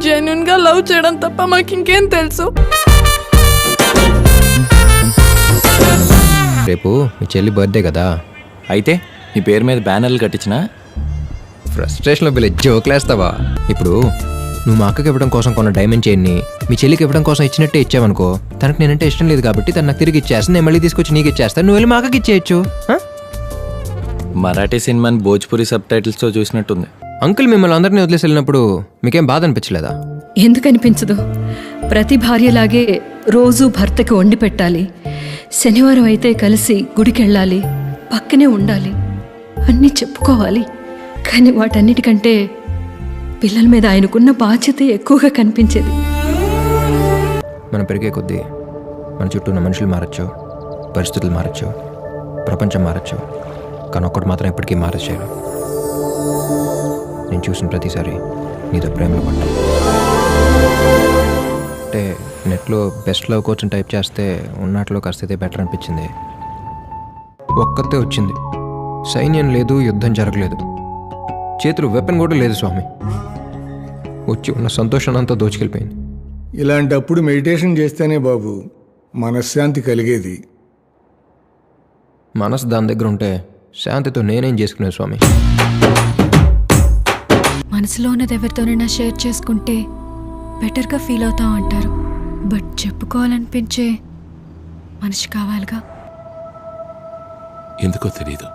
Genuine గా love చేయడం తప్ప మాకు ఇంకేం తెలుసు. రేపు మీ చెల్లి బర్త్డే కదా, అయితే నీ పేరు మీద బ్యానర్లు కట్టించినా? ఫ్రస్ట్రేషన్లో బిల్ జోక్లేస్తావా? ఇప్పుడు నువ్వు మా అక్కకి ఇవ్వడం కోసం కొన్న డైమండ్ చైన్ని మీ చెల్లికి ఇవ్వడం కోసం ఇచ్చినట్టే ఇచ్చావనుకో, తనకు నేనంటే ఇష్టం లేదు కాబట్టి తను నాకు తిరిగి ఇచ్చేస్తాను, నేను మళ్ళీ తీసుకొచ్చి నీకు ఇచ్చేస్తాను, నువ్వు వెళ్ళి మా అక్కకి ఇచ్చేయచ్చు. మరాఠీ సినిమాని భోజ్పురి సబ్ టైటిల్స్తో చూసినట్టుంది. అంకుల్ మిమ్మల్ని అందరినీ వదిలేసి వెళ్ళినప్పుడు మీకేం బాధ అనిపించలేదా? ఎందుకు అనిపించదు? ప్రతి భార్యలాగే రోజు భర్తకి వండి పెట్టాలి, శనివారం అయితే కలిసి గుడికెళ్ళాలి, పక్కనే ఉండాలి, అన్నీ చెప్పుకోవాలి. కానీ వాటన్నిటికంటే పిల్లల మీద ఆయనకున్న బాధ్యత ఎక్కువగా కనిపించేది. మనం పెరిగే కొద్దీ మన చుట్టూ ఉన్న మనుషులు మారచ్చు, పరిస్థితులు మారచ్చు, ప్రపంచం మారచ్చు, కానీ ఒక్కటి మాత్రం ఎప్పటికీ మారచ్చేయరు. నేను చూసిన ప్రతిసారి నీతో ప్రేమలో పడ్డా. అంటే నెట్లో బెస్ట్ లవ్ కోచ్ టైప్ చేస్తే ఉన్నట్లో కాస్త బెటర్ అనిపించింది. ఒక్కతే వచ్చింది, సైన్యం లేదు, యుద్ధం జరగలేదు, చేతులు వెపన్ కూడా లేదు స్వామి, వచ్చి ఉన్న సంతోషాన్ని అంతా దోచుకెళ్ళిపోయింది. ఇలాంటప్పుడు మెడిటేషన్ చేస్తేనే బాబు మనశ్శాంతి కలిగేది. మనసు దాని దగ్గర ఉంటే శాంతితో నేనేం చేసుకునేది స్వామి? మనసులో ఉన్నది ఎవరితోనైనా షేర్ చేసుకుంటే బెటర్గా ఫీల్ అవుతాం అంటారు, బట్ చెప్పుకోవాలనిపించే మనిషి కావాలిగా. ఎందుకో తెలీదు,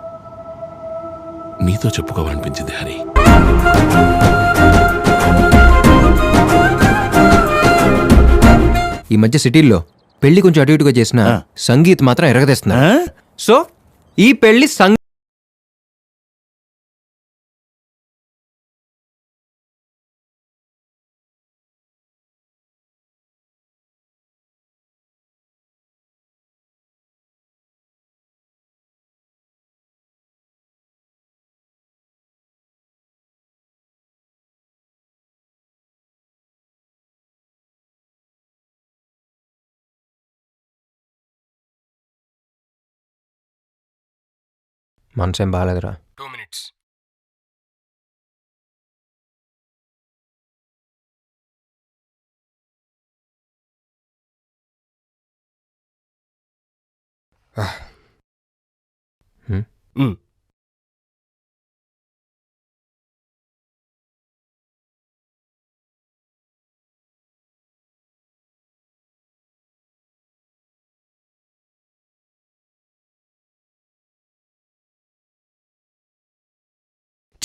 నీతో చెప్పుకోవాలనిపించింది హరి. ఈ మధ్య సిటీల్లో పెళ్లి కొంచెం అటు ఇటుగా చేసిన సంగీత్ మాత్రం ఎరగదీస్తున్నా. సో ఈ పెళ్లి మనసేం బాగాలేదురా. 2 minutes.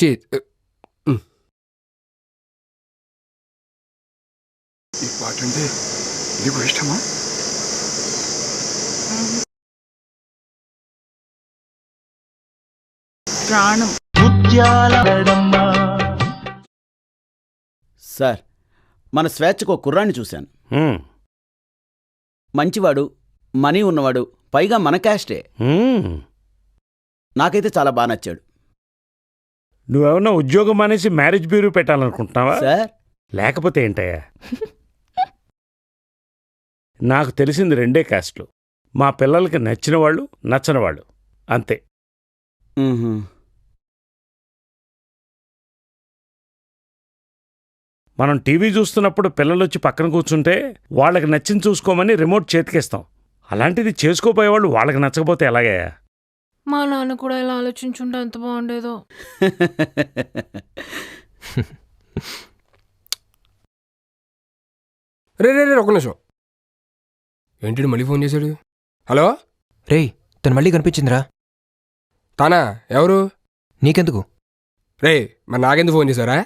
ఈ పాట అంటే నీకు ఇష్టమా? ప్రాణం. సార్, మన స్వేచ్ఛకు ఒక కుర్రాన్ని చూశాను. మంచివాడు, మనీ ఉన్నవాడు, పైగా మన క్యాస్టే. నాకైతే చాలా బాగా నచ్చాడు. నువ్వేమన్నా ఉద్యోగం మానేసి మ్యారేజ్ బ్యూరో పెట్టాలనుకుంటున్నావా సార్? లేకపోతే ఏంటయ్యా, నాకు తెలిసింది 2 క్యాస్ట్లు, మా పిల్లలకి నచ్చిన వాళ్ళు, నచ్చని వాళ్ళు, అంతే. మనం టీవీ చూస్తున్నప్పుడు పిల్లలొచ్చి పక్కన కూర్చుంటే వాళ్ళకి నచ్చింది చూసుకోమని రిమోట్ చేతికిస్తాం. అలాంటిది చేసుకోపోయేవాళ్ళు వాళ్ళకి నచ్చకపోతే ఎలాగయ్యా? మా నాన్న కూడా ఇలా ఆలోచించుంటే ఎంత బాగుండేదో. రే ఒక నిమిషం, ఏంటి మళ్ళీ ఫోన్ చేశాడు? హలో రేయ్, తను మళ్ళీ కనిపించిందిరా. తానా? ఎవరు? నీకెందుకు? రే మరి నాకెందుకు ఫోన్ చేశారా?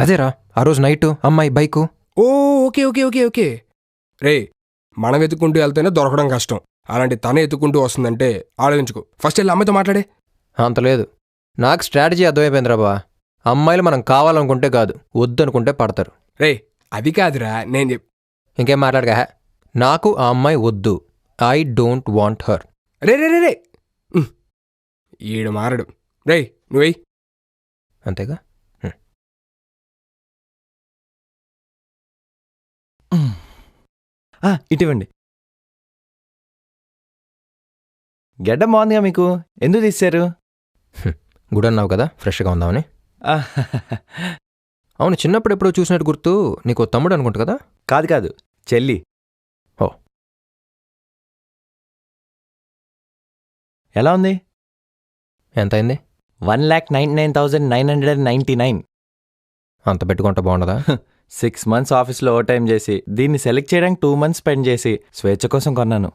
అదేరా ఆ రోజు నైట్ అమ్మాయి బైకు. ఓ ఓకే ఓకే ఓకే ఓకే రే, మనం వెతుక్కుంటూ వెళ్తేనే దొరకడం కష్టం, అలాంటి తనే ఎత్తుకుంటూ వస్తుందంటే ఆలోచించుకో. ఫస్ట్ వెళ్ళి అమ్మాయితో మాట్లాడే. అంత లేదు, నాకు స్ట్రాటజీ అర్థమైపోయిందిరా బా. అమ్మాయిలు మనం కావాలనుకుంటే కాదు, వద్దనుకుంటే పడతారు. రే అది కాదురా, నేను ఇంకేం మాట్లాడగా. నాకు ఆ అమ్మాయి వద్దు, ఐ డోంట్ వాంట్ హర్. రే రే రే రే ఈడు మారడు. రే నువ్వెయ్యి. అంతేగా. ఇటివ్వండి. గడ్డం బాగుందిగా మీకు, ఎందుకు తీశారు? గుడి అన్నావు కదా, ఫ్రెష్గా ఉందామని. అవును, చిన్నప్పుడు ఎప్పుడో చూసినట్టు గుర్తు. నీకు తమ్ముడు అనుకుంటా కదా? కాదు కాదు, చెల్లి. ఓ. ఎలా ఉంది? ఎంత అయింది? 1,99,999. అంత పెట్టుకుంటే బాగుండదా? 6 months ఆఫీస్లో ఓవర్ టైం చేసి దీన్ని సెలెక్ట్ చేయడానికి 2 months స్పెండ్ చేసి స్వేచ్ఛ కోసం కొన్నాను.